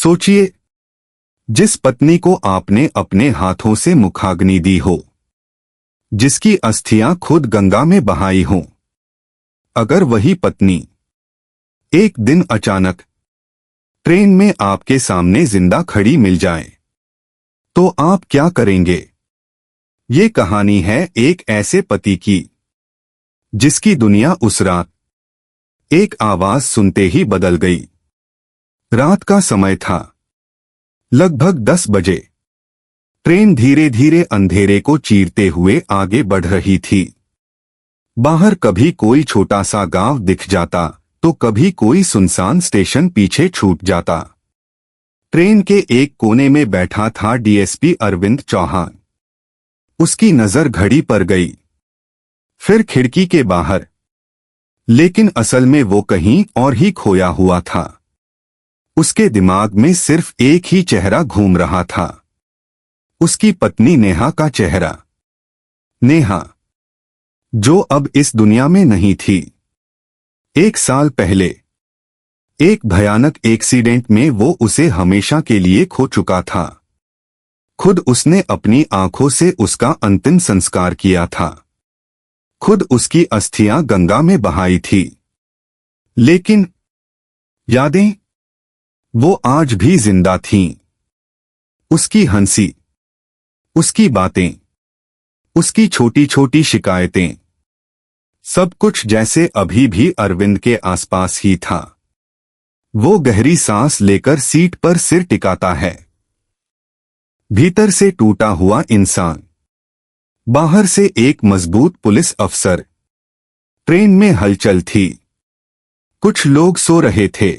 सोचिए, जिस पत्नी को आपने अपने हाथों से मुखाग्नि दी हो, जिसकी अस्थियां खुद गंगा में बहाई हों, अगर वही पत्नी एक दिन अचानक ट्रेन में आपके सामने जिंदा खड़ी मिल जाए, तो आप क्या करेंगे? ये कहानी है एक ऐसे पति की जिसकी दुनिया उस रात एक आवाज सुनते ही बदल गई। रात का समय था, लगभग 10 बजे। ट्रेन धीरे धीरे अंधेरे को चीरते हुए आगे बढ़ रही थी। बाहर कभी कोई छोटा सा गांव दिख जाता, तो कभी कोई सुनसान स्टेशन पीछे छूट जाता। ट्रेन के एक कोने में बैठा था डीएसपी अरविंद चौहान। उसकी नजर घड़ी पर गई, फिर खिड़की के बाहर, लेकिन असल में वो कहीं और ही खोया हुआ था। उसके दिमाग में सिर्फ एक ही चेहरा घूम रहा था, उसकी पत्नी नेहा का चेहरा। नेहा, जो अब इस दुनिया में नहीं थी। 1 साल पहले एक भयानक एक्सीडेंट में वो उसे हमेशा के लिए खो चुका था। खुद उसने अपनी आंखों से उसका अंतिम संस्कार किया था, खुद उसकी अस्थियां गंगा में बहाई थी। लेकिन यादें, वो आज भी जिंदा थीं। उसकी हंसी, उसकी बातें, उसकी छोटी छोटी शिकायतें, सब कुछ जैसे अभी भी अरविंद के आसपास ही था। वो गहरी सांस लेकर सीट पर सिर टिकाता है। भीतर से टूटा हुआ इंसान, बाहर से एक मजबूत पुलिस अफसर। ट्रेन में हलचल थी। कुछ लोग सो रहे थे,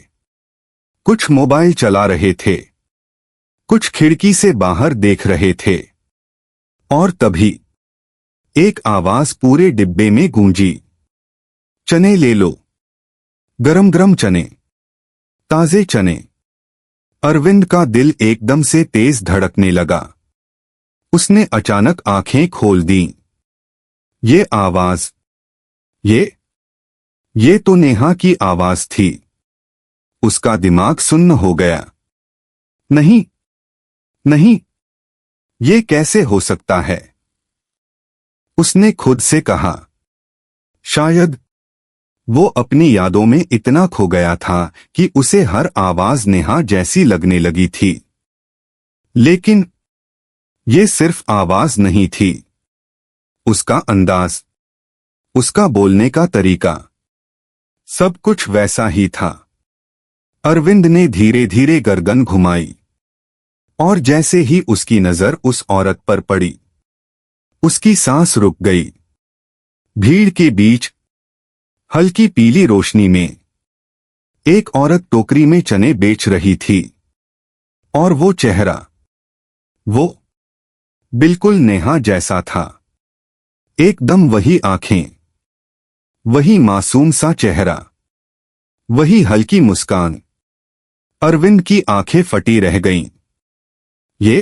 कुछ मोबाइल चला रहे थे, कुछ खिड़की से बाहर देख रहे थे। और तभी एक आवाज पूरे डिब्बे में गूंजी, चने ले लो, गरम गरम चने, ताजे चने। अरविंद का दिल एकदम से तेज धड़कने लगा। उसने अचानक आंखें खोल दीं। ये आवाज, ये तो नेहा की आवाज थी। उसका दिमाग सुन्न हो गया। नहीं, नहीं, ये कैसे हो सकता है? उसने खुद से कहा। शायद वो अपनी यादों में इतना खो गया था कि उसे हर आवाज नेहा जैसी लगने लगी थी। लेकिन ये सिर्फ आवाज नहीं थी, उसका अंदाज, उसका बोलने का तरीका, सब कुछ वैसा ही था। अरविंद ने धीरे धीरे गर्दन घुमाई, और जैसे ही उसकी नजर उस औरत पर पड़ी, उसकी सांस रुक गई। भीड़ के बीच, हल्की पीली रोशनी में, एक औरत टोकरी में चने बेच रही थी। और वो चेहरा, वो बिल्कुल नेहा जैसा था। एकदम वही आंखें, वही मासूम सा चेहरा, वही हल्की मुस्कान। अरविंद की आंखें फटी रह गईं। ये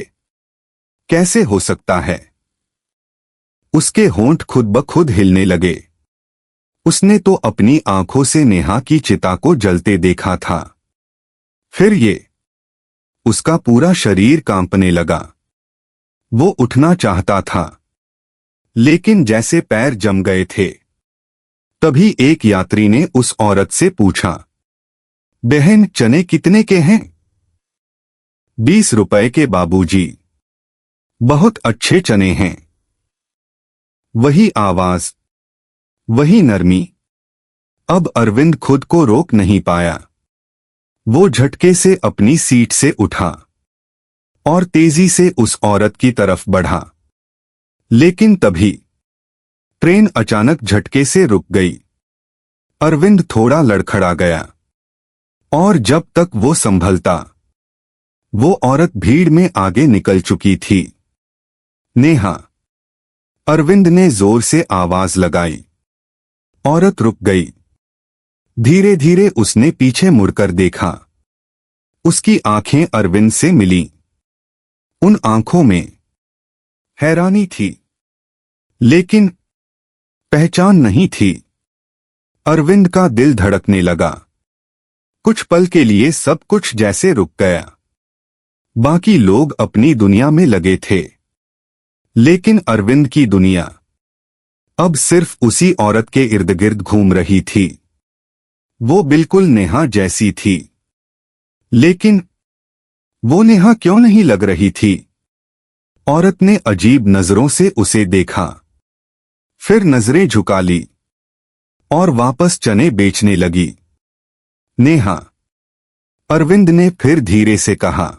कैसे हो सकता है? उसके होंठ खुद ब खुद हिलने लगे। उसने तो अपनी आंखों से नेहा की चिता को जलते देखा था। फिर ये, उसका पूरा शरीर कांपने लगा। वो उठना चाहता था, लेकिन जैसे पैर जम गए थे। तभी एक यात्री ने उस औरत से पूछा, बहन, चने कितने के हैं? 20 रुपए के बाबूजी। बहुत अच्छे चने हैं। वही आवाज, वही नरमी। अब अरविंद खुद को रोक नहीं पाया। वो झटके से अपनी सीट से उठा और तेजी से उस औरत की तरफ बढ़ा। लेकिन तभी ट्रेन अचानक झटके से रुक गई। अरविंद थोड़ा लड़खड़ा गया, और जब तक वो संभलता, वो औरत भीड़ में आगे निकल चुकी थी। नेहा। अरविंद ने जोर से आवाज लगाई। औरत रुक गई। धीरे धीरे उसने पीछे मुड़कर देखा। उसकी आंखें अरविंद से मिलीं। उन आंखों में हैरानी थी, लेकिन पहचान नहीं थी। अरविंद का दिल धड़कने लगा। कुछ पल के लिए सब कुछ जैसे रुक गया। बाकी लोग अपनी दुनिया में लगे थे, लेकिन अरविंद की दुनिया अब सिर्फ उसी औरत के इर्द गिर्द घूम रही थी। वो बिल्कुल नेहा जैसी थी, लेकिन वो नेहा क्यों नहीं लग रही थी? औरत ने अजीब नजरों से उसे देखा, फिर नजरें झुका ली और वापस चने बेचने लगी। नेहा, अरविंद ने फिर धीरे से कहा।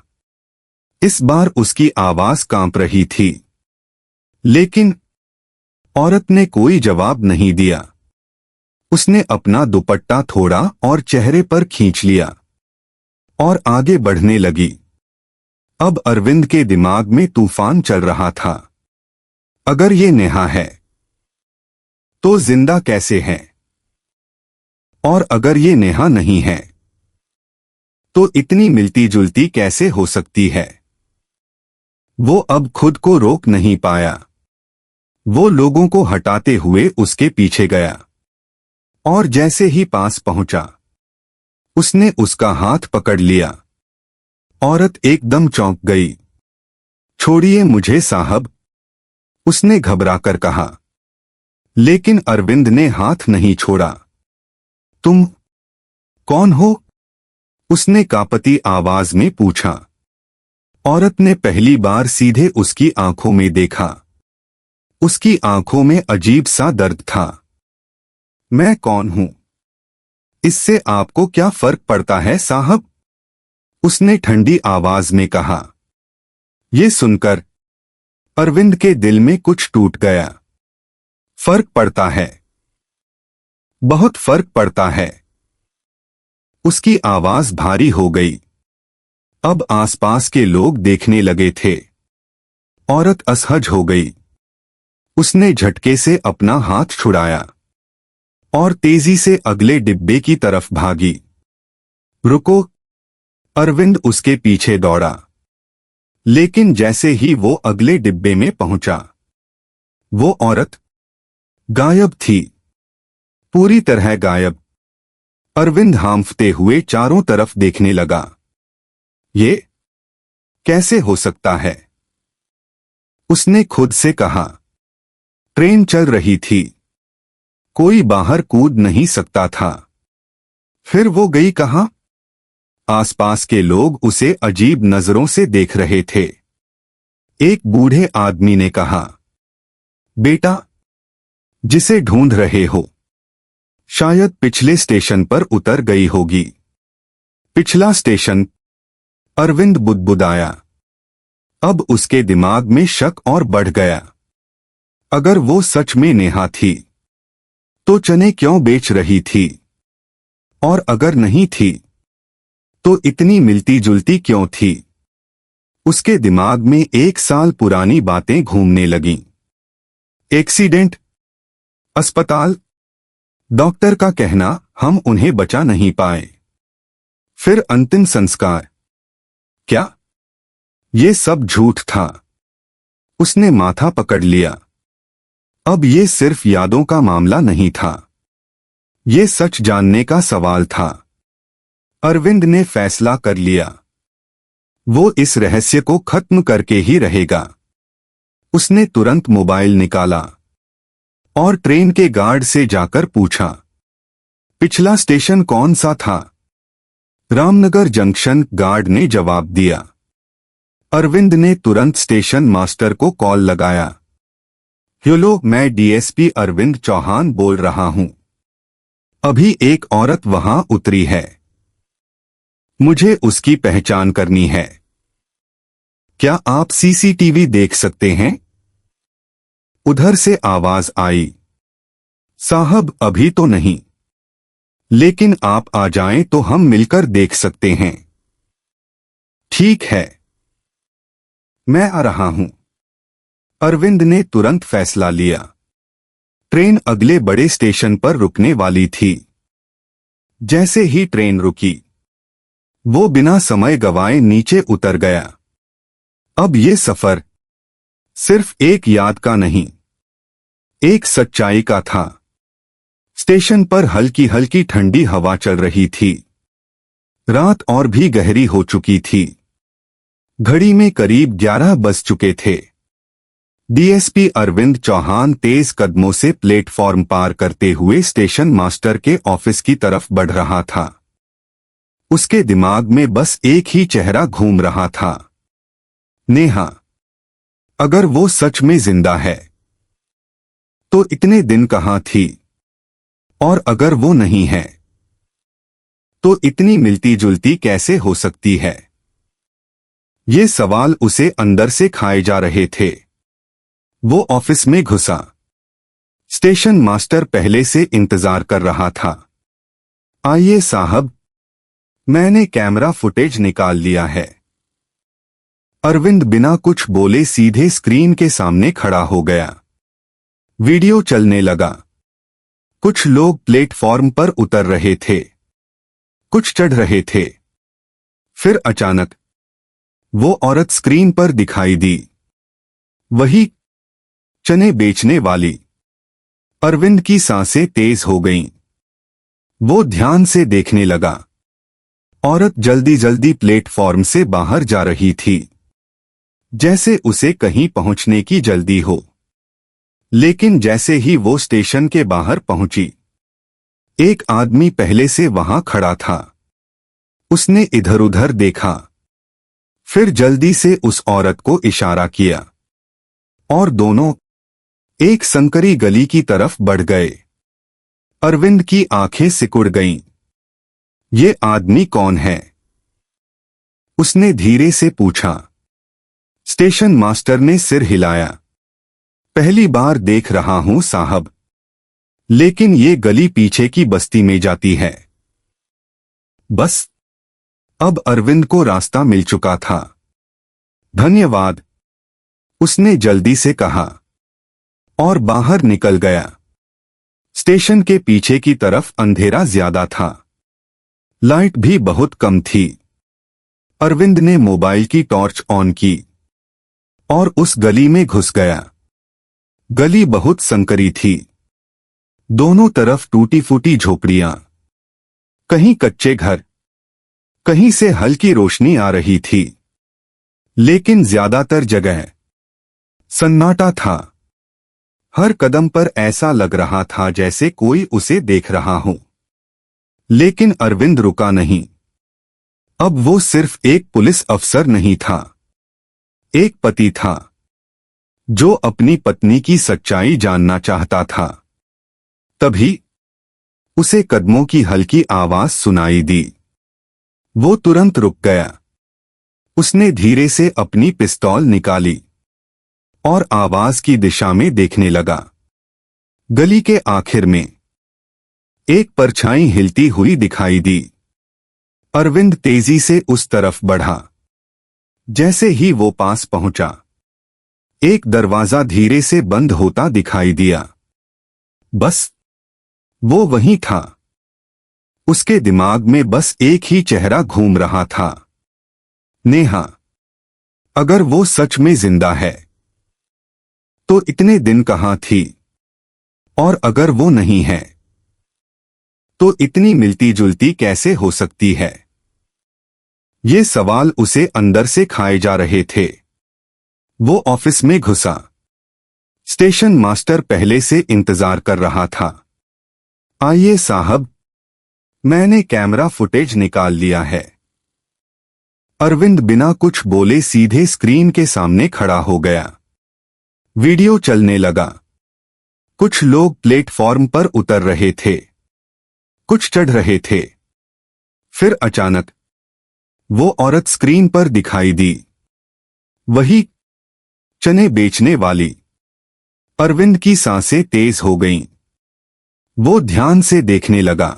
इस बार उसकी आवाज कांप रही थी, लेकिन औरत ने कोई जवाब नहीं दिया। उसने अपना दुपट्टा थोड़ा और चेहरे पर खींच लिया और आगे बढ़ने लगी। अब अरविंद के दिमाग में तूफान चल रहा था। अगर ये नेहा है तो जिंदा कैसे है? और अगर ये नेहा नहीं है तो इतनी मिलती जुलती कैसे हो सकती है? वो अब खुद को रोक नहीं पाया। वो लोगों को हटाते हुए उसके पीछे गया और जैसे ही पास पहुंचा, उसने उसका हाथ पकड़ लिया। औरत एकदम चौंक गई। छोड़िए मुझे साहब, उसने घबराकर कहा। लेकिन अरविंद ने हाथ नहीं छोड़ा। तुम कौन हो? उसने कांपती आवाज में पूछा। औरत ने पहली बार सीधे उसकी आंखों में देखा। उसकी आंखों में अजीब सा दर्द था। मैं कौन हूं? इससे आपको क्या फर्क पड़ता है साहब? उसने ठंडी आवाज में कहा। ये सुनकर अरविंद के दिल में कुछ टूट गया। फर्क पड़ता है, बहुत फर्क पड़ता है। उसकी आवाज भारी हो गई। अब आसपास के लोग देखने लगे थे। औरत असहज हो गई। उसने झटके से अपना हाथ छुड़ाया और तेजी से अगले डिब्बे की तरफ भागी। रुको! अरविंद उसके पीछे दौड़ा, लेकिन जैसे ही वो अगले डिब्बे में पहुंचा, वो औरत गायब थी, पूरी तरह गायब। अरविंद हांफते हुए चारों तरफ देखने लगा। ये कैसे हो सकता है? उसने खुद से कहा। ट्रेन चल रही थी, कोई बाहर कूद नहीं सकता था। फिर वो गई कहां? आसपास के लोग उसे अजीब नजरों से देख रहे थे। एक बूढ़े आदमी ने कहा, बेटा, जिसे ढूंढ रहे हो शायद पिछले स्टेशन पर उतर गई होगी। पिछला स्टेशन? अरविंद बुदबुदाया। अब उसके दिमाग में शक और बढ़ गया। अगर वो सच में नेहा थी तो चने क्यों बेच रही थी? और अगर नहीं थी तो इतनी मिलती जुलती क्यों थी? उसके दिमाग में 1 साल पुरानी बातें घूमने लगीं। एक्सीडेंट, अस्पताल, डॉक्टर का कहना हम उन्हें बचा नहीं पाए, फिर अंतिम संस्कार। क्या ये सब झूठ था? उसने माथा पकड़ लिया। अब ये सिर्फ यादों का मामला नहीं था, ये सच जानने का सवाल था। अरविंद ने फैसला कर लिया, वो इस रहस्य को खत्म करके ही रहेगा। उसने तुरंत मोबाइल निकाला और ट्रेन के गार्ड से जाकर पूछा, पिछला स्टेशन कौन सा था? रामनगर जंक्शन, गार्ड ने जवाब दिया। अरविंद ने तुरंत स्टेशन मास्टर को कॉल लगाया। हेलो, मैं डीएसपी अरविंद चौहान बोल रहा हूं। अभी एक औरत वहां उतरी है, मुझे उसकी पहचान करनी है। क्या आप सीसीटीवी देख सकते हैं? उधर से आवाज आई। साहब, अभी तो नहीं, लेकिन आप आ जाएं तो हम मिलकर देख सकते हैं। ठीक है, मैं आ रहा हूं। अरविंद ने तुरंत फैसला लिया। ट्रेन अगले बड़े स्टेशन पर रुकने वाली थी। जैसे ही ट्रेन रुकी, वो बिना समय गवाए नीचे उतर गया। अब ये सफर सिर्फ एक याद का नहीं, एक सच्चाई का था। स्टेशन पर हल्की हल्की ठंडी हवा चल रही थी। रात और भी गहरी हो चुकी थी। घड़ी में करीब 11 बज चुके थे। डीएसपी अरविंद चौहान तेज कदमों से प्लेटफॉर्म पार करते हुए स्टेशन मास्टर के ऑफिस की तरफ बढ़ रहा था। उसके दिमाग में बस एक ही चेहरा घूम रहा था, नेहा। अगर वो सच में जिंदा है तो इतने दिन कहां थी, और अगर वो नहीं है तो इतनी मिलती जुलती कैसे हो सकती है। ये सवाल उसे अंदर से खाए जा रहे थे। वो ऑफिस में घुसा। स्टेशन मास्टर पहले से इंतजार कर रहा था। आइए साहब, मैंने कैमरा फुटेज निकाल लिया है। अरविंद बिना कुछ बोले सीधे स्क्रीन के सामने खड़ा हो गया। वीडियो चलने लगा। कुछ लोग प्लेटफॉर्म पर उतर रहे थे, कुछ चढ़ रहे थे। फिर अचानक वो औरत स्क्रीन पर दिखाई दी, वही चने बेचने वाली। अरविंद की सांसें तेज हो गईं। वो ध्यान से देखने लगा। औरत जल्दी जल्दी प्लेटफॉर्म से बाहर जा रही थी, जैसे उसे कहीं पहुंचने की जल्दी हो। लेकिन जैसे ही वो स्टेशन के बाहर पहुंची, एक आदमी पहले से वहां खड़ा था। उसने इधर उधर देखा, फिर जल्दी से उस औरत को इशारा किया और दोनों एक संकरी गली की तरफ बढ़ गए। अरविंद की आंखें सिकुड़ गईं। ये आदमी कौन है? उसने धीरे से पूछा। स्टेशन मास्टर ने सिर हिलाया। पहली बार देख रहा हूं साहब, लेकिन ये गली पीछे की बस्ती में जाती है। बस अब अरविंद को रास्ता मिल चुका था। धन्यवाद, उसने जल्दी से कहा और बाहर निकल गया। स्टेशन के पीछे की तरफ अंधेरा ज्यादा था, लाइट भी बहुत कम थी। अरविंद ने मोबाइल की टॉर्च ऑन की और उस गली में घुस गया। गली बहुत संकरी थी। दोनों तरफ टूटी फूटी झोपड़ियां, कहीं कच्चे घर, कहीं से हल्की रोशनी आ रही थी, लेकिन ज्यादातर जगह सन्नाटा था। हर कदम पर ऐसा लग रहा था जैसे कोई उसे देख रहा हो। लेकिन अरविंद रुका नहीं। अब वो सिर्फ एक पुलिस अफसर नहीं था, एक पति था जो अपनी पत्नी की सच्चाई जानना चाहता था। तभी उसे कदमों की हल्की आवाज सुनाई दी। वो तुरंत रुक गया। उसने धीरे से अपनी पिस्तौल निकाली और आवाज की दिशा में देखने लगा। गली के आखिर में एक परछाई हिलती हुई दिखाई दी। अरविंद तेजी से उस तरफ बढ़ा। जैसे ही वो पास पहुंचा, एक दरवाजा धीरे से बंद होता दिखाई दिया। बस वो वहीं था। उसके दिमाग में बस एक ही चेहरा घूम रहा था, नेहा। अगर वो सच में जिंदा है तो इतने दिन कहां थी, और अगर वो नहीं है तो इतनी मिलती जुलती कैसे हो सकती है। ये सवाल उसे अंदर से खाए जा रहे थे। वो ऑफिस में घुसा। स्टेशन मास्टर पहले से इंतजार कर रहा था। आइए साहब, मैंने कैमरा फुटेज निकाल लिया है। अरविंद बिना कुछ बोले सीधे स्क्रीन के सामने खड़ा हो गया। वीडियो चलने लगा। कुछ लोग प्लेटफॉर्म पर उतर रहे थे, कुछ चढ़ रहे थे। फिर अचानक वो औरत स्क्रीन पर दिखाई दी, वही चने बेचने वाली। अरविंद की सांसें तेज हो गईं। वो ध्यान से देखने लगा।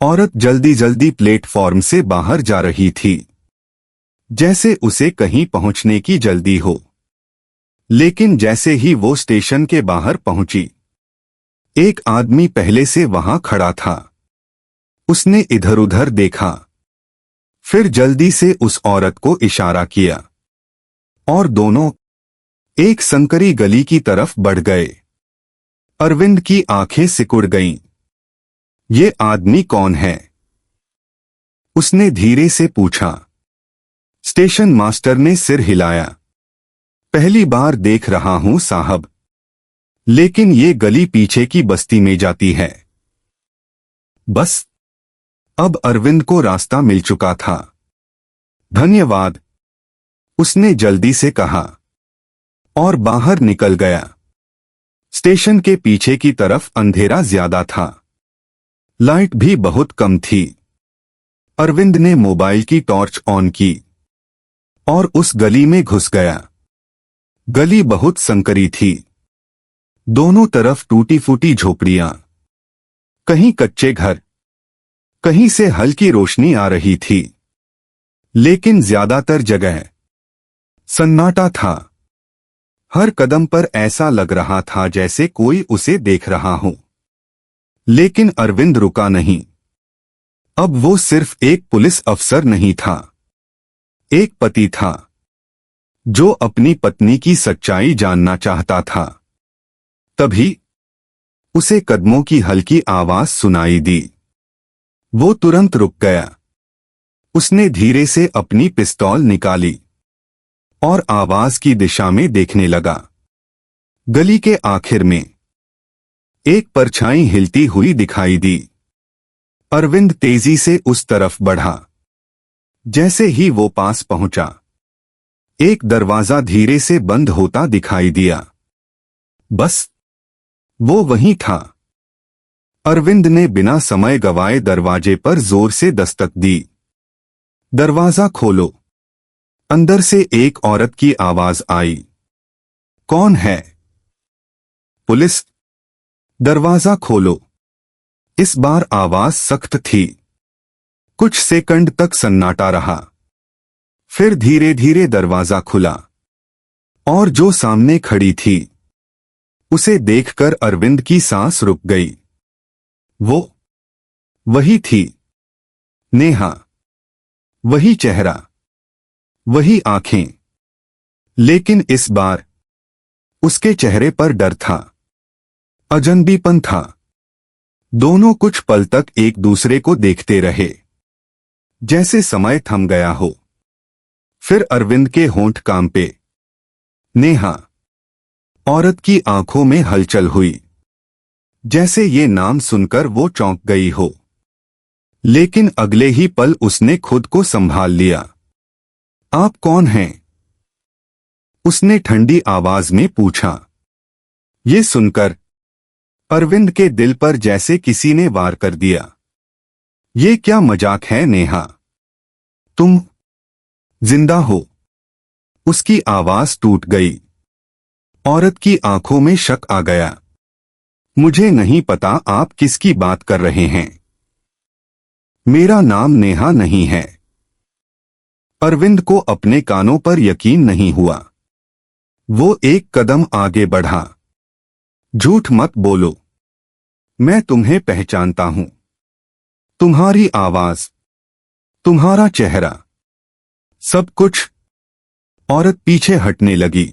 औरत जल्दी जल्दी प्लेटफॉर्म से बाहर जा रही थी, जैसे उसे कहीं पहुंचने की जल्दी हो। लेकिन जैसे ही वो स्टेशन के बाहर पहुंची, एक आदमी पहले से वहां खड़ा था। उसने इधर उधर देखा, फिर जल्दी से उस औरत को इशारा किया और दोनों एक संकरी गली की तरफ बढ़ गए। अरविंद की आंखें सिकुड़ गईं। ये आदमी कौन है? उसने धीरे से पूछा। स्टेशन मास्टर ने सिर हिलाया। पहली बार देख रहा हूं साहब, लेकिन ये गली पीछे की बस्ती में जाती है। बस अब अरविंद को रास्ता मिल चुका था। धन्यवाद, उसने जल्दी से कहा और बाहर निकल गया। स्टेशन के पीछे की तरफ अंधेरा ज्यादा था, लाइट भी बहुत कम थी। अरविंद ने मोबाइल की टॉर्च ऑन की और उस गली में घुस गया। गली बहुत संकरी थी, दोनों तरफ टूटी फूटी झोपड़ियां, कहीं कच्चे घर, कहीं से हल्की रोशनी आ रही थी, लेकिन ज्यादातर जगह सन्नाटा था। हर कदम पर ऐसा लग रहा था जैसे कोई उसे देख रहा हो। लेकिन अरविंद रुका नहीं। अब वो सिर्फ एक पुलिस अफसर नहीं था, एक पति था जो अपनी पत्नी की सच्चाई जानना चाहता था। तभी उसे कदमों की हल्की आवाज सुनाई दी। वो तुरंत रुक गया। उसने धीरे से अपनी पिस्तौल निकाली और आवाज की दिशा में देखने लगा। गली के आखिर में एक परछाई हिलती हुई दिखाई दी। अरविंद तेजी से उस तरफ बढ़ा। जैसे ही वो पास पहुंचा, एक दरवाजा धीरे से बंद होता दिखाई दिया। बस वो वहीं था। अरविंद ने बिना समय गवाए दरवाजे पर जोर से दस्तक दी। दरवाजा खोलो। अंदर से एक औरत की आवाज आई। कौन है? पुलिस। दरवाजा खोलो। इस बार आवाज सख्त थी। कुछ सेकंड तक सन्नाटा रहा। फिर धीरे धीरे दरवाजा खुला और जो सामने खड़ी थी, उसे देखकर अरविंद की सांस रुक गई। वो वही थी, नेहा। वही चेहरा, वही आंखें। लेकिन इस बार उसके चेहरे पर डर था, अजनबीपन था। दोनों कुछ पल तक एक दूसरे को देखते रहे, जैसे समय थम गया हो। फिर अरविंद के होंठ कांपे। नेहा। औरत की आंखों में हलचल हुई, जैसे ये नाम सुनकर वो चौंक गई हो। लेकिन अगले ही पल उसने खुद को संभाल लिया। आप कौन हैं? उसने ठंडी आवाज में पूछा। ये सुनकर अरविंद के दिल पर जैसे किसी ने वार कर दिया। ये क्या मजाक है नेहा? तुम जिंदा हो? उसकी आवाज टूट गई। औरत की आंखों में शक आ गया। मुझे नहीं पता आप किसकी बात कर रहे हैं। मेरा नाम नेहा नहीं है। अरविंद को अपने कानों पर यकीन नहीं हुआ। वो एक कदम आगे बढ़ा। झूठ मत बोलो, मैं तुम्हें पहचानता हूं। तुम्हारी आवाज, तुम्हारा चेहरा, सब कुछ। औरत पीछे हटने लगी।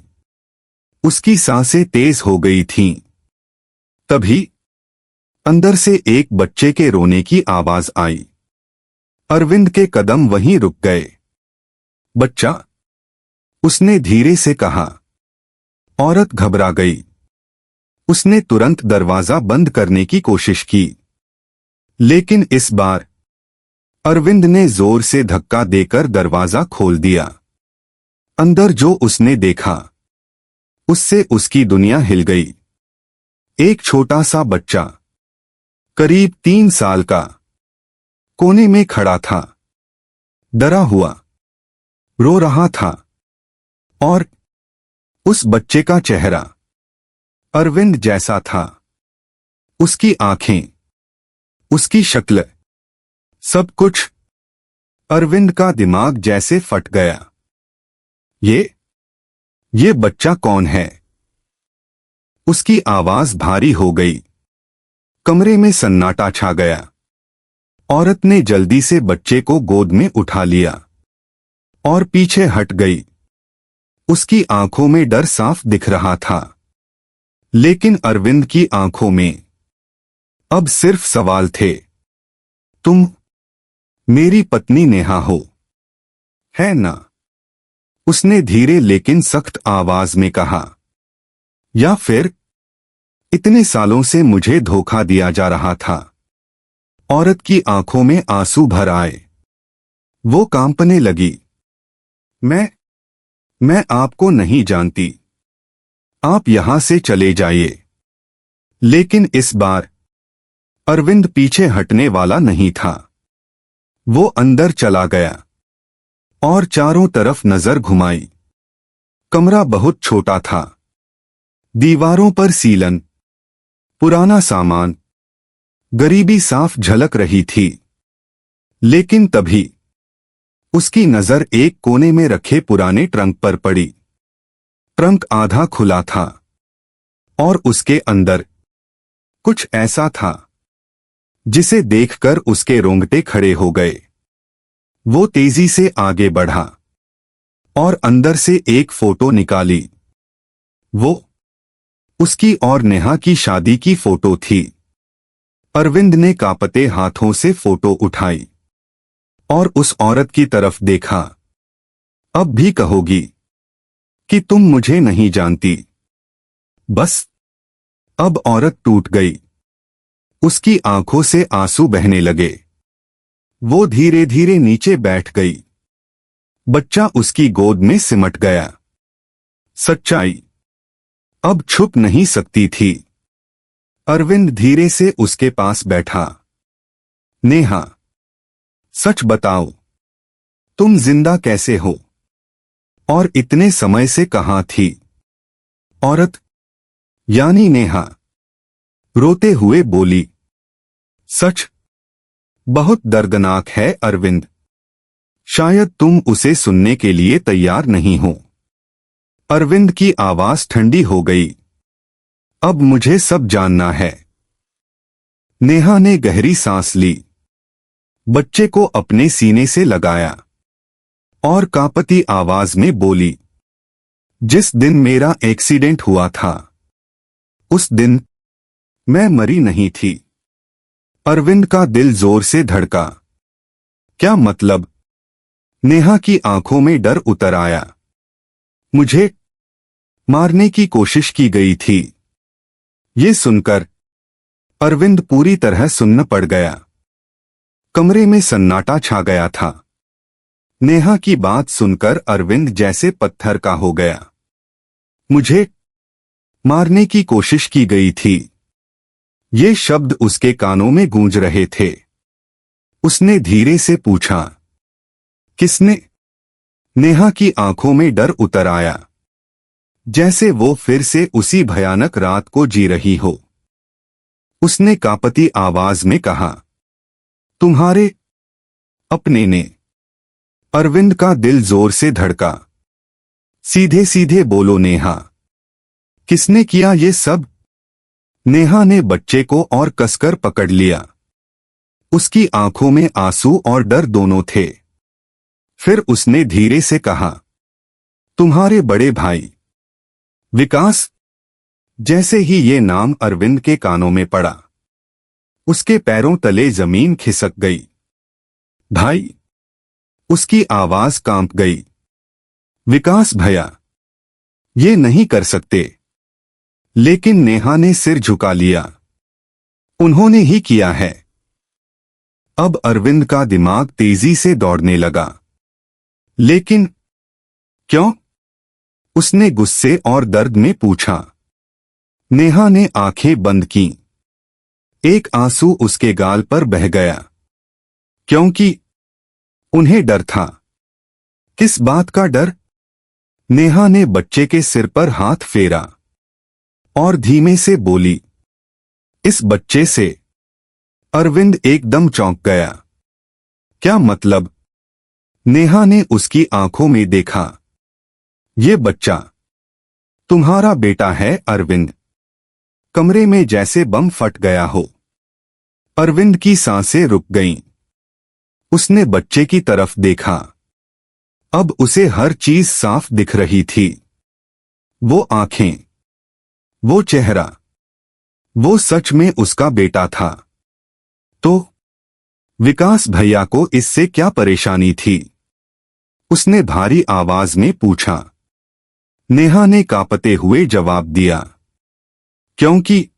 उसकी सांसें तेज हो गई थीं। तभी अंदर से एक बच्चे के रोने की आवाज आई। अरविंद के कदम वहीं रुक गए। बच्चा, उसने धीरे से कहा। औरत घबरा गई। उसने तुरंत दरवाजा बंद करने की कोशिश की, लेकिन इस बार अरविंद ने जोर से धक्का देकर दरवाजा खोल दिया। अंदर जो उसने देखा, उससे उसकी दुनिया हिल गई। एक छोटा सा बच्चा, करीब 3 साल का, कोने में खड़ा था, डरा हुआ, रो रहा था। और उस बच्चे का चेहरा अरविंद जैसा था। उसकी आंखें, उसकी शक्ल, सब कुछ। अरविंद का दिमाग जैसे फट गया। ये बच्चा कौन है? उसकी आवाज भारी हो गई। कमरे में सन्नाटा छा गया। औरत ने जल्दी से बच्चे को गोद में उठा लिया और पीछे हट गई। उसकी आंखों में डर साफ दिख रहा था, लेकिन अरविंद की आंखों में अब सिर्फ सवाल थे। तुम मेरी पत्नी नेहा हो, है ना? उसने धीरे लेकिन सख्त आवाज में कहा। या फिर इतने सालों से मुझे धोखा दिया जा रहा था। औरत की आंखों में आंसू भर आए। वो कांपने लगी। मैं आपको नहीं जानती। आप यहां से चले जाइए। लेकिन इस बार अरविंद पीछे हटने वाला नहीं था। वो अंदर चला गया और चारों तरफ नजर घुमाई। कमरा बहुत छोटा था। दीवारों पर सीलन, पुराना सामान, गरीबी साफ झलक रही थी। लेकिन तभी उसकी नजर एक कोने में रखे पुराने ट्रंक पर पड़ी। ट्रंक आधा खुला था और उसके अंदर कुछ ऐसा था जिसे देखकर उसके रोंगटे खड़े हो गए। वो तेजी से आगे बढ़ा और अंदर से एक फोटो निकाली। वो उसकी और नेहा की शादी की फोटो थी। अरविंद ने कांपते हाथों से फोटो उठाई और उस औरत की तरफ देखा। अब भी कहोगी कि तुम मुझे नहीं जानती? बस अब औरत टूट गई। उसकी आंखों से आंसू बहने लगे। वो धीरे धीरे नीचे बैठ गई। बच्चा उसकी गोद में सिमट गया। सच्चाई अब छुप नहीं सकती थी। अरविंद धीरे से उसके पास बैठा। नेहा, सच बताओ, तुम जिंदा कैसे हो और इतने समय से कहां थी? औरत यानी नेहा रोते हुए बोली। सच बहुत दर्दनाक है अरविंद। शायद तुम उसे सुनने के लिए तैयार नहीं हो। अरविंद की आवाज ठंडी हो गई। अब मुझे सब जानना है। नेहा ने गहरी सांस ली, बच्चे को अपने सीने से लगाया और कांपती आवाज में बोली, जिस दिन मेरा एक्सीडेंट हुआ था उस दिन मैं मरी नहीं थी। अरविंद का दिल जोर से धड़का। क्या मतलब? नेहा की आंखों में डर उतर आया। मुझे मारने की कोशिश की गई थी। ये सुनकर अरविंद पूरी तरह सुन्न पड़ गया। कमरे में सन्नाटा छा गया था। नेहा की बात सुनकर अरविंद जैसे पत्थर का हो गया। मुझे मारने की कोशिश की गई थी। ये शब्द उसके कानों में गूंज रहे थे। उसने धीरे से पूछा, किसने? नेहा की आंखों में डर उतर आया, जैसे वो फिर से उसी भयानक रात को जी रही हो। उसने कांपती आवाज में कहा, तुम्हारे अपने ने। अरविंद का दिल जोर से धड़का। सीधे सीधे बोलो नेहा, किसने किया ये सब? नेहा ने बच्चे को और कसकर पकड़ लिया। उसकी आंखों में आंसू और डर दोनों थे। फिर उसने धीरे से कहा, तुम्हारे बड़े भाई विकास। जैसे ही ये नाम अरविंद के कानों में पड़ा, उसके पैरों तले जमीन खिसक गई। भाई! उसकी आवाज कांप गई। विकास भैया, ये नहीं कर सकते। लेकिन नेहा ने सिर झुका लिया। उन्होंने ही किया है। अब अरविंद का दिमाग तेजी से दौड़ने लगा। लेकिन क्यों? उसने गुस्से और दर्द में पूछा। नेहा ने आंखें बंद कीं। एक आंसू उसके गाल पर बह गया। क्योंकि उन्हें डर था। किस बात का डर? नेहा ने बच्चे के सिर पर हाथ फेरा और धीमे से बोली, इस बच्चे से। अरविंद एकदम चौंक गया। क्या मतलब? नेहा ने उसकी आंखों में देखा। ये बच्चा तुम्हारा बेटा है अरविंद। कमरे में जैसे बम फट गया हो। अरविंद की सांसें रुक गईं। उसने बच्चे की तरफ देखा। अब उसे हर चीज साफ दिख रही थी। वो आंखें, वो चेहरा, वो सच में उसका बेटा था। तो विकास भैया को इससे क्या परेशानी थी? उसने भारी आवाज में पूछा। नेहा ने कांपते हुए जवाब दिया, क्योंकि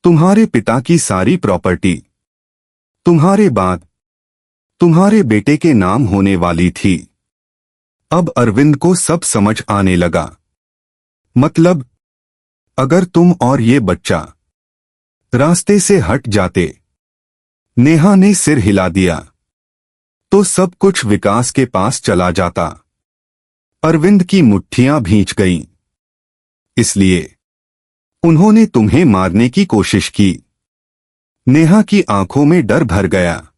तुम्हारे पिता की सारी प्रॉपर्टी तुम्हारे बाद तुम्हारे बेटे के नाम होने वाली थी। अब अरविंद को सब समझ आने लगा। मतलब, अगर तुम और ये बच्चा रास्ते से हट जाते, नेहा ने सिर हिला दिया, तो सब कुछ विकास के पास चला जाता। अरविंद की मुट्ठियां भींच गईं। इसलिए उन्होंने तुम्हें मारने की कोशिश की। नेहा की आंखों में डर भर गया।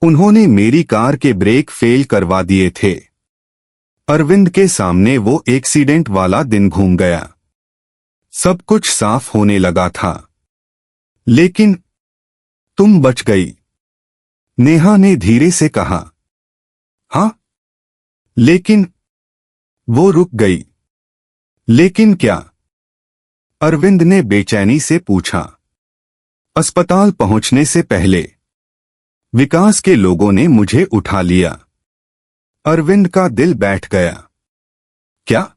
उन्होंने मेरी कार के ब्रेक फेल करवा दिए थे। अरविंद के सामने वो एक्सीडेंट वाला दिन घूम गया। सब कुछ साफ होने लगा था। लेकिन तुम बच गई, नेहा ने धीरे से कहा। हाँ, लेकिन वो रुक गई। लेकिन क्या? अरविंद ने बेचैनी से पूछा। अस्पताल पहुंचने से पहले विकास के लोगों ने मुझे उठा लिया। अरविंद का दिल बैठ गया। क्या?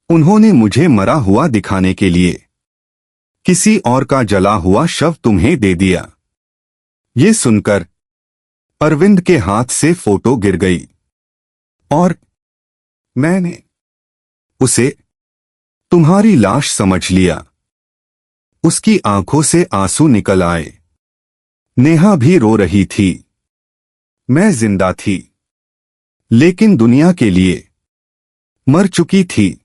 उन्होंने मुझे मरा हुआ दिखाने के लिए किसी और का जला हुआ शव तुम्हें दे दिया। ये सुनकर अरविंद के हाथ से फोटो गिर गई और मैंने उसे तुम्हारी लाश समझ लिया। उसकी आंखों से आंसू निकल आए। नेहा भी रो रही थी। मैं जिंदा थी, लेकिन दुनिया के लिए मर चुकी थी।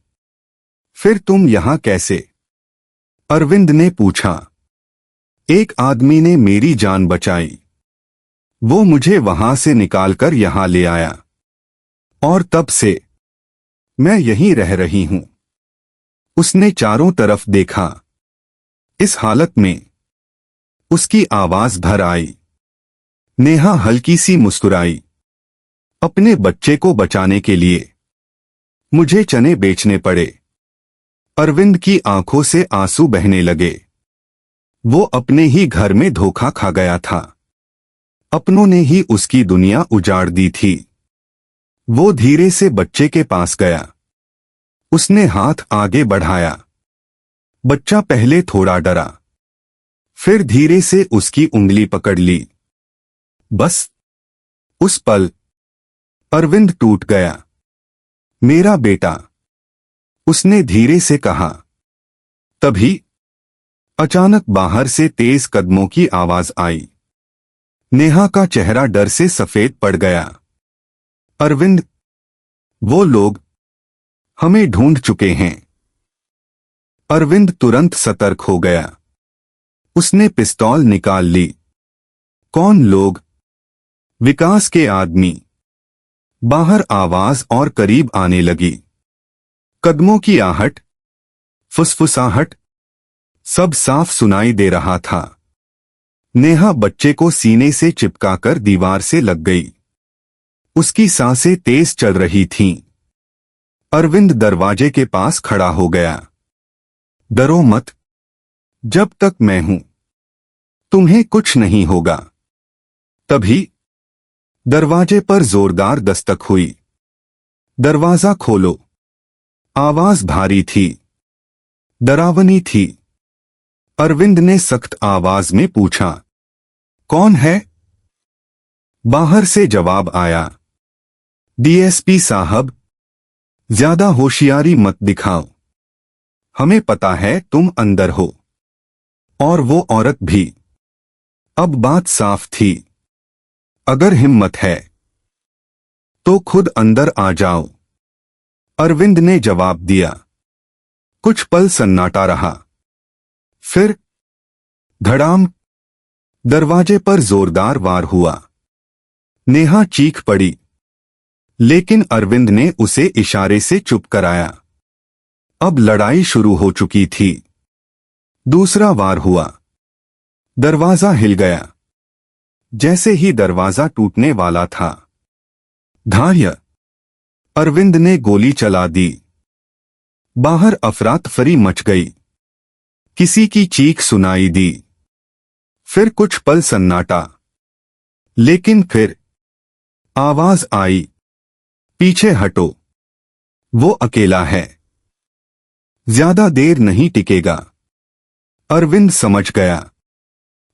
फिर तुम यहां कैसे? अरविंद ने पूछा। एक आदमी ने मेरी जान बचाई। वो मुझे वहां से निकालकर यहां ले आया और तब से मैं यहीं रह रही हूं। उसने चारों तरफ देखा। इस हालत में उसकी आवाज भर आई। नेहा हल्की सी मुस्कुराई। अपने बच्चे को बचाने के लिए मुझे चने बेचने पड़े। अरविंद की आंखों से आंसू बहने लगे। वो अपने ही घर में धोखा खा गया था। अपनों ने ही उसकी दुनिया उजाड़ दी थी। वो धीरे से बच्चे के पास गया। उसने हाथ आगे बढ़ाया। बच्चा पहले थोड़ा डरा, फिर धीरे से उसकी उंगली पकड़ ली। बस उस पल अरविंद टूट गया। मेरा बेटा, उसने धीरे से कहा। तभी अचानक बाहर से तेज कदमों की आवाज आई। नेहा का चेहरा डर से सफेद पड़ गया। अरविंद, वो लोग हमें ढूंढ चुके हैं। अरविंद तुरंत सतर्क हो गया। उसने पिस्तौल निकाल ली। कौन लोग? विकास के आदमी। बाहर आवाज और करीब आने लगी। कदमों की आहट, फुसफुसाहट, सब साफ सुनाई दे रहा था। नेहा बच्चे को सीने से चिपकाकर दीवार से लग गई। उसकी सांसें तेज चल रही थीं। अरविंद दरवाजे के पास खड़ा हो गया। डरो मत, जब तक मैं हूं तुम्हें कुछ नहीं होगा। तभी दरवाजे पर जोरदार दस्तक हुई। दरवाजा खोलो। आवाज भारी थी, डरावनी थी। अरविंद ने सख्त आवाज में पूछा, कौन है? बाहर से जवाब आया, डीएसपी साहब, ज्यादा होशियारी मत दिखाओ। हमें पता है तुम अंदर हो, और वो औरत भी। अब बात साफ थी। अगर हिम्मत है तो खुद अंदर आ जाओ। अरविंद ने जवाब दिया। कुछ पल सन्नाटा रहा। फिर धड़ाम, दरवाजे पर जोरदार वार हुआ। नेहा चीख पड़ी, लेकिन अरविंद ने उसे इशारे से चुप कराया। अब लड़ाई शुरू हो चुकी थी। दूसरा वार हुआ। दरवाजा हिल गया। जैसे ही दरवाजा टूटने वाला था, धार्य, अरविंद ने गोली चला दी। बाहर अफरा-तफरी मच गई। किसी की चीख सुनाई दी। फिर कुछ पल सन्नाटा। लेकिन फिर आवाज आई, पीछे हटो, वो अकेला है, ज्यादा देर नहीं टिकेगा। अरविंद समझ गया,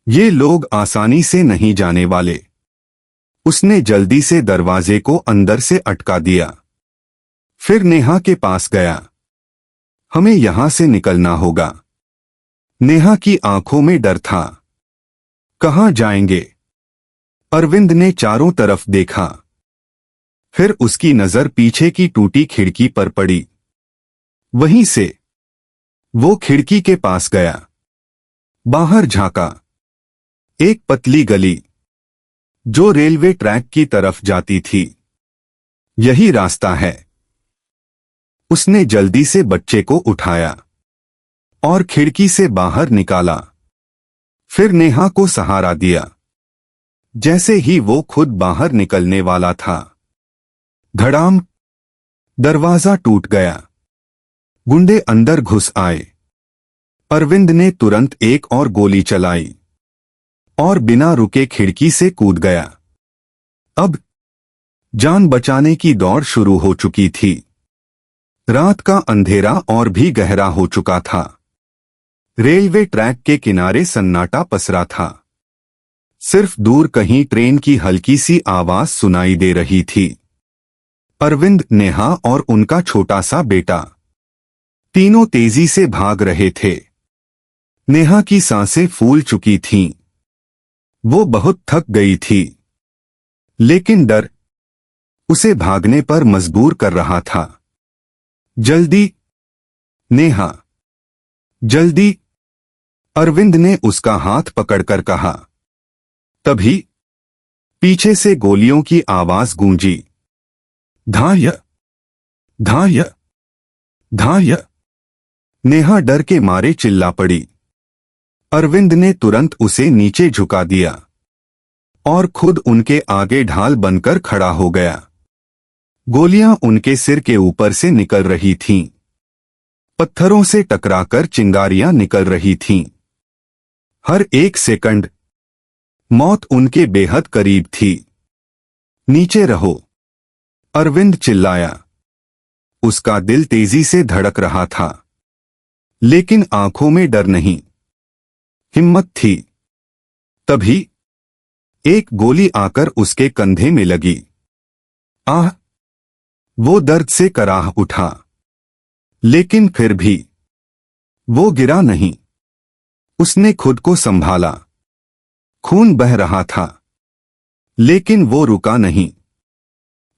ये लोग आसानी से नहीं जाने वाले। उसने जल्दी से दरवाजे को अंदर से अटका दिया। फिर नेहा के पास गया। हमें यहां से निकलना होगा। नेहा की आंखों में डर था। कहां जाएंगे? अरविंद ने चारों तरफ देखा। फिर उसकी नजर पीछे की टूटी खिड़की पर पड़ी। वहीं से वो खिड़की के पास गया। बाहर झांका। एक पतली गली जो रेलवे ट्रैक की तरफ जाती थी। यही रास्ता है। उसने जल्दी से बच्चे को उठाया और खिड़की से बाहर निकाला। फिर नेहा को सहारा दिया। जैसे ही वो खुद बाहर निकलने वाला था, धड़ाम, दरवाजा टूट गया। गुंडे अंदर घुस आए। अरविंद ने तुरंत एक और गोली चलाई और बिना रुके खिड़की से कूद गया। अब जान बचाने की दौड़ शुरू हो चुकी थी। रात का अंधेरा और भी गहरा हो चुका था। रेलवे ट्रैक के किनारे सन्नाटा पसरा था। सिर्फ दूर कहीं ट्रेन की हल्की सी आवाज सुनाई दे रही थी। अरविंद, नेहा और उनका छोटा सा बेटा तीनों तेजी से भाग रहे थे। नेहा की सांसें फूल चुकी थीं। वो बहुत थक गई थी, लेकिन डर उसे भागने पर मजबूर कर रहा था। जल्दी नेहा, जल्दी, अरविंद ने उसका हाथ पकड़कर कहा। तभी पीछे से गोलियों की आवाज गूंजी। धार्य, धार्य, धार्य। नेहा डर के मारे चिल्ला पड़ी। अरविंद ने तुरंत उसे नीचे झुका दिया और खुद उनके आगे ढाल बनकर खड़ा हो गया। गोलियां उनके सिर के ऊपर से निकल रही थीं। पत्थरों से टकराकर चिंगारियां निकल रही थीं। हर एक सेकंड मौत उनके बेहद करीब थी। नीचे रहो, अरविंद चिल्लाया। उसका दिल तेजी से धड़क रहा था, लेकिन आंखों में डर नहीं, हिम्मत थी। तभी एक गोली आकर उसके कंधे में लगी। आह! वो दर्द से कराह उठा, लेकिन फिर भी वो गिरा नहीं। उसने खुद को संभाला। खून बह रहा था, लेकिन वो रुका नहीं।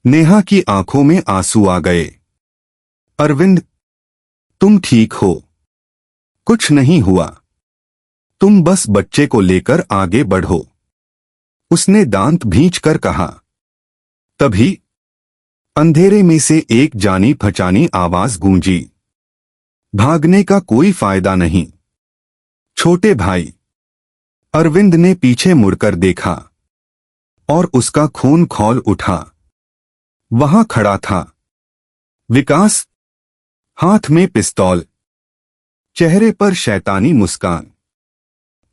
नेहा की आंखों में आंसू आ गए। अरविंद, तुम ठीक हो? कुछ नहीं हुआ। तुम बस बच्चे को लेकर आगे बढ़ो, उसने दांत भींचकर कहा। तभी अंधेरे में से एक जानी पहचानी आवाज गूंजी। भागने का कोई फायदा नहीं, छोटे भाई। अरविंद ने पीछे मुड़कर देखा और उसका खून खौल उठा। वहां खड़ा था विकास, हाथ में पिस्तौल, चेहरे पर शैतानी मुस्कान।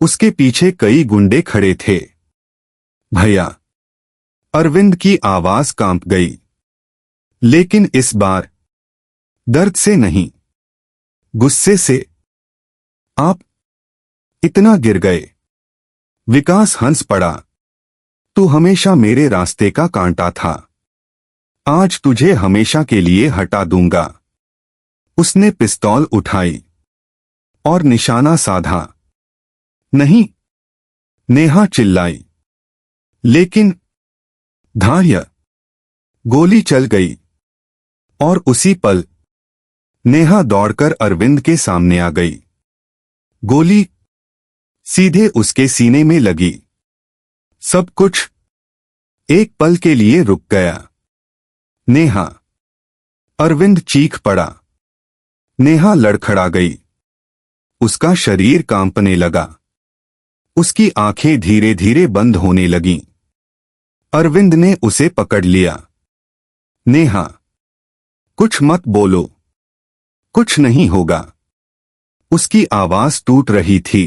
उसके पीछे कई गुंडे खड़े थे। भैया, अरविंद की आवाज कांप गई, लेकिन इस बार दर्द से नहीं, गुस्से से। आप इतना गिर गए? विकास हंस पड़ा। तू हमेशा मेरे रास्ते का कांटा था, आज तुझे हमेशा के लिए हटा दूंगा। उसने पिस्तौल उठाई और निशाना साधा। नहीं, नेहा चिल्लाई। लेकिन धार्य, गोली चल गई और उसी पल नेहा दौड़कर अरविंद के सामने आ गई। गोली सीधे उसके सीने में लगी। सब कुछ एक पल के लिए रुक गया। नेहा, अरविंद चीख पड़ा। नेहा लड़खड़ा गई। उसका शरीर कांपने लगा। उसकी आंखें धीरे धीरे बंद होने लगीं। अरविंद ने उसे पकड़ लिया। नेहा, कुछ मत बोलो, कुछ नहीं होगा। उसकी आवाज टूट रही थी।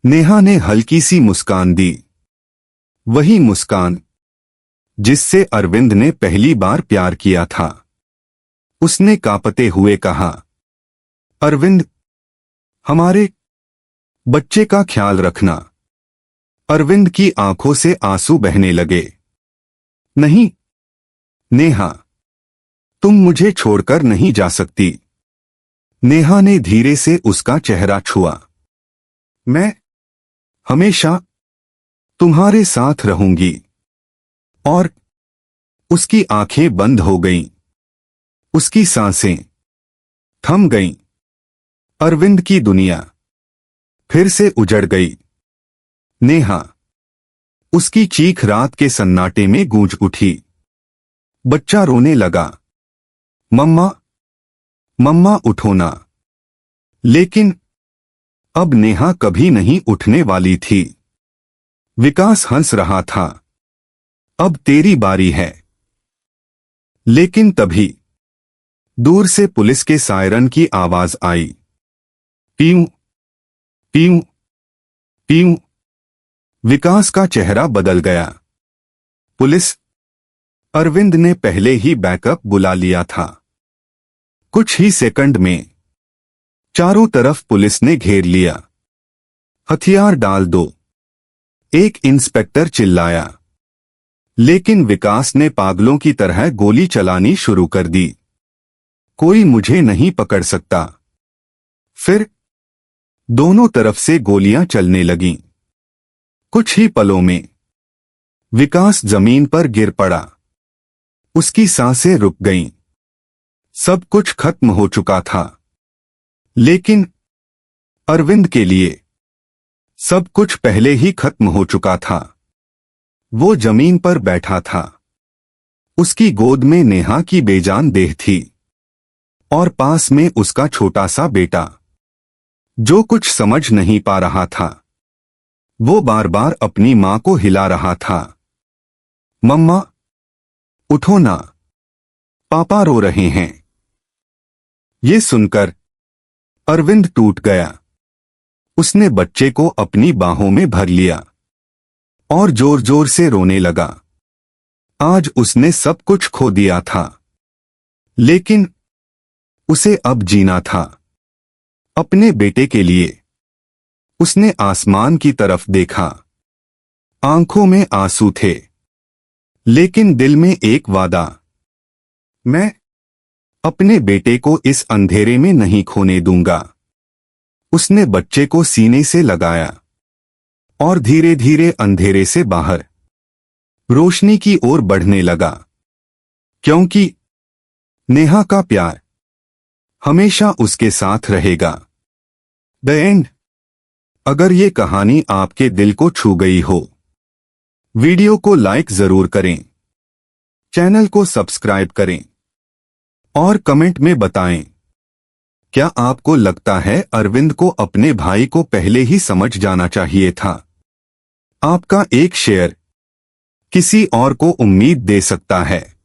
नेहा ने हल्की सी मुस्कान दी। वही मुस्कान जिससे अरविंद ने पहली बार प्यार किया था। उसने कांपते हुए कहा, अरविंद, हमारे बच्चे का ख्याल रखना। अरविंद की आंखों से आंसू बहने लगे। नहीं नेहा, तुम मुझे छोड़कर नहीं जा सकती। नेहा ने धीरे से उसका चेहरा छुआ। मैं हमेशा तुम्हारे साथ रहूंगी। और उसकी आंखें बंद हो गईं। उसकी सांसें थम गईं। अरविंद की दुनिया फिर से उजड़ गई। नेहा, उसकी चीख रात के सन्नाटे में गूंज उठी। बच्चा रोने लगा, मम्मा, मम्मा उठो ना। लेकिन अब नेहा कभी नहीं उठने वाली थी। विकास हंस रहा था, अब तेरी बारी है। लेकिन तभी दूर से पुलिस के सायरन की आवाज आई। पीऊं पीऊं पीऊं। विकास का चेहरा बदल गया। पुलिस? अरविंद ने पहले ही बैकअप बुला लिया था। कुछ ही सेकंड में चारों तरफ पुलिस ने घेर लिया। हथियार डाल दो, एक इंस्पेक्टर चिल्लाया। लेकिन विकास ने पागलों की तरह गोली चलानी शुरू कर दी। कोई मुझे नहीं पकड़ सकता। फिर दोनों तरफ से गोलियां चलने लगीं। कुछ ही पलों में विकास जमीन पर गिर पड़ा। उसकी सांसें रुक गईं। सब कुछ खत्म हो चुका था। लेकिन अरविंद के लिए सब कुछ पहले ही खत्म हो चुका था। वो जमीन पर बैठा था। उसकी गोद में नेहा की बेजान देह थी और पास में उसका छोटा सा बेटा, जो कुछ समझ नहीं पा रहा था। वो बार बार अपनी मां को हिला रहा था। मम्मा, उठो ना, पापा रो रहे हैं। ये सुनकर अरविंद टूट गया। उसने बच्चे को अपनी बाहों में भर लिया और जोर जोर से रोने लगा। आज उसने सब कुछ खो दिया था, लेकिन उसे अब जीना था, अपने बेटे के लिए। उसने आसमान की तरफ देखा। आंखों में आंसू थे, लेकिन दिल में एक वादा। मैं अपने बेटे को इस अंधेरे में नहीं खोने दूंगा। उसने बच्चे को सीने से लगाया और धीरे धीरे अंधेरे से बाहर रोशनी की ओर बढ़ने लगा, क्योंकि नेहा का प्यार हमेशा उसके साथ रहेगा। The end. अगर ये कहानी आपके दिल को छू गई हो, वीडियो को लाइक जरूर करें, चैनल को सब्सक्राइब करें और कमेंट में बताएं, क्या आपको लगता है अरविंद को अपने भाई को पहले ही समझ जाना चाहिए था? आपका एक शेयर किसी और को उम्मीद दे सकता है।